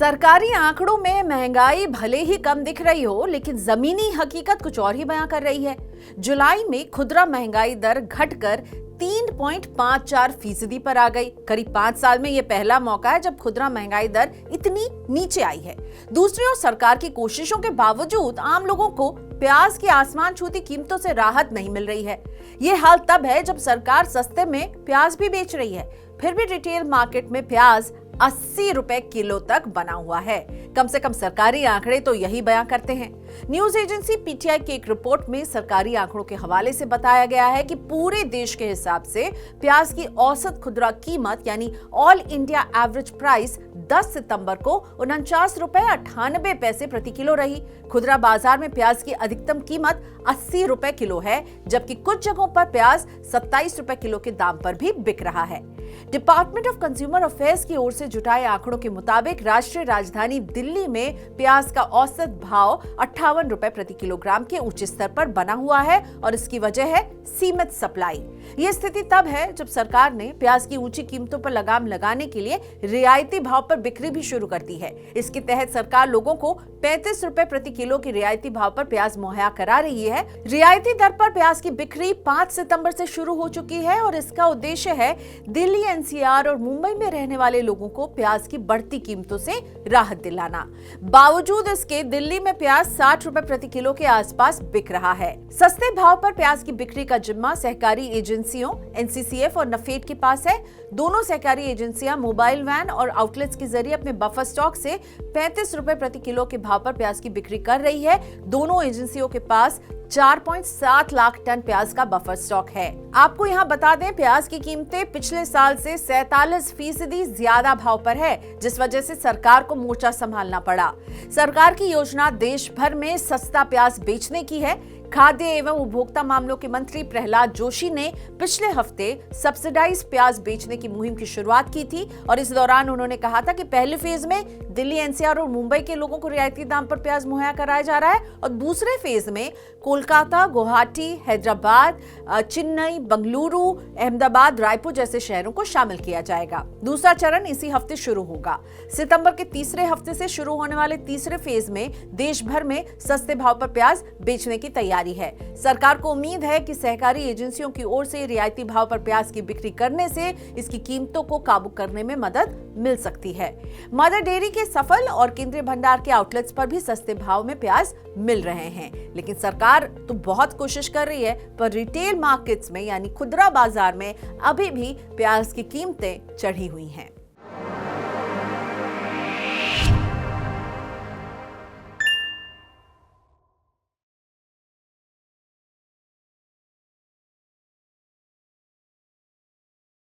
सरकारी आंकड़ों में महंगाई भले ही कम दिख रही हो, लेकिन जमीनी हकीकत कुछ और ही बयां कर रही है। जुलाई में खुदरा महंगाई दर घटकर 3.54% पर आ गई। करीब 5 साल में यह पहला मौका है जब खुदरा महंगाई दर इतनी नीचे आई है। दूसरी ओर सरकार की कोशिशों के बावजूद आम लोगों को प्याज की आसमान छूती कीमतों से राहत नहीं मिल रही है। ये हाल तब है जब सरकार सस्ते में प्याज भी बेच रही है, फिर भी रिटेल मार्केट में प्याज 80 रुपए किलो तक बना हुआ है। कम से कम सरकारी आंकड़े तो यही बयां करते हैं। न्यूज एजेंसी पीटीआई की एक रिपोर्ट में सरकारी आंकड़ों के हवाले से बताया गया है कि पूरे देश के हिसाब से प्याज की औसत खुदरा कीमत यानी ऑल इंडिया एवरेज प्राइस 10 सितंबर को 49 रुपए 98 पैसे प्रति किलो रही। खुदरा बाजार में प्याज की अधिकतम कीमत 80 रुपए किलो है, जबकि कुछ जगहों पर प्याज 27 रुपए किलो के दाम पर भी बिक रहा है। डिपार्टमेंट ऑफ कंज्यूमर अफेयर्स की ओर से जुटाए आंकड़ों के मुताबिक राष्ट्रीय राजधानी दिल्ली में प्याज का औसत भाव 58 रुपए प्रति किलोग्राम के ऊंचे स्तर पर बना हुआ है और इसकी वजह है सीमित सप्लाई। यह स्थिति तब है जब सरकार ने प्याज की ऊंची कीमतों पर लगाम लगाने के लिए रियायती भाव पर बिक्री भी शुरू कर दी है। इसके तहत सरकार लोगों को 35 रुपए प्रति किलो की रियायती भाव पर प्याज मुहैया करा रही है। रियायती दर पर प्याज की बिक्री 5 सितंबर से शुरू हो चुकी है और इसका उद्देश्य है दिल्ली, एनसीआर और मुंबई में रहने वाले लोगों को प्याज की बढ़ती कीमतों से राहत दिलाना। बावजूद इसके दिल्ली में प्याज 60 रुपए प्रति किलो के आसपास बिक रहा है। सस्ते भाव पर प्याज की बिक्री का जिम्मा सहकारी एजेंसियों एनसीसीएफ और नफेड के पास है। दोनों सहकारी एजेंसियां मोबाइल वैन और आउटलेट्स के जरिए अपने बफर स्टॉक से 35 रुपए प्रति किलो के भाव पर प्याज की बिक्री कर रही है। दोनों एजेंसियों के पास 4.7 लाख टन प्याज का बफर स्टॉक है। आपको यहाँ बता दें, प्याज की कीमतें पिछले साल से 47% ज्यादा भाव पर है, जिस वजह से सरकार को मोर्चा संभालना पड़ा। सरकार की योजना देश भर में सस्ता प्याज बेचने की है। खाद्य एवं उपभोक्ता मामलों के मंत्री प्रहलाद जोशी ने पिछले हफ्ते सब्सिडाइज प्याज बेचने की मुहिम की शुरुआत की थी और इस दौरान उन्होंने कहा था कि पहले फेज में दिल्ली, एनसीआर और मुंबई के लोगों को रियायती दाम पर प्याज मुहैया कराया जा रहा है और दूसरे फेज में कोलकाता, गुवाहाटी, हैदराबाद, चेन्नई, बंगलुरु, अहमदाबाद, रायपुर जैसे शहरों को शामिल किया जाएगा। दूसरा चरण इसी हफ्ते शुरू होगा। सितंबर के तीसरे हफ्ते से शुरू होने वाले तीसरे फेज में देश भर में सस्ते भाव पर प्याज बेचने की तैयारी है। सरकार को उम्मीद है कि सहकारी एजेंसियों की ओर से रियायती भाव पर प्याज की बिक्री करने से इसकी कीमतों को काबू करने में मदद मिल सकती है। मदर डेयरी के सफल और केंद्रीय भंडार के आउटलेट्स पर भी सस्ते भाव में प्याज मिल रहे हैं, लेकिन सरकार तो बहुत कोशिश कर रही है, पर रिटेल मार्केट्स में यानी खुदरा बाजार में अभी भी प्याज की कीमतें चढ़ी हुई हैं।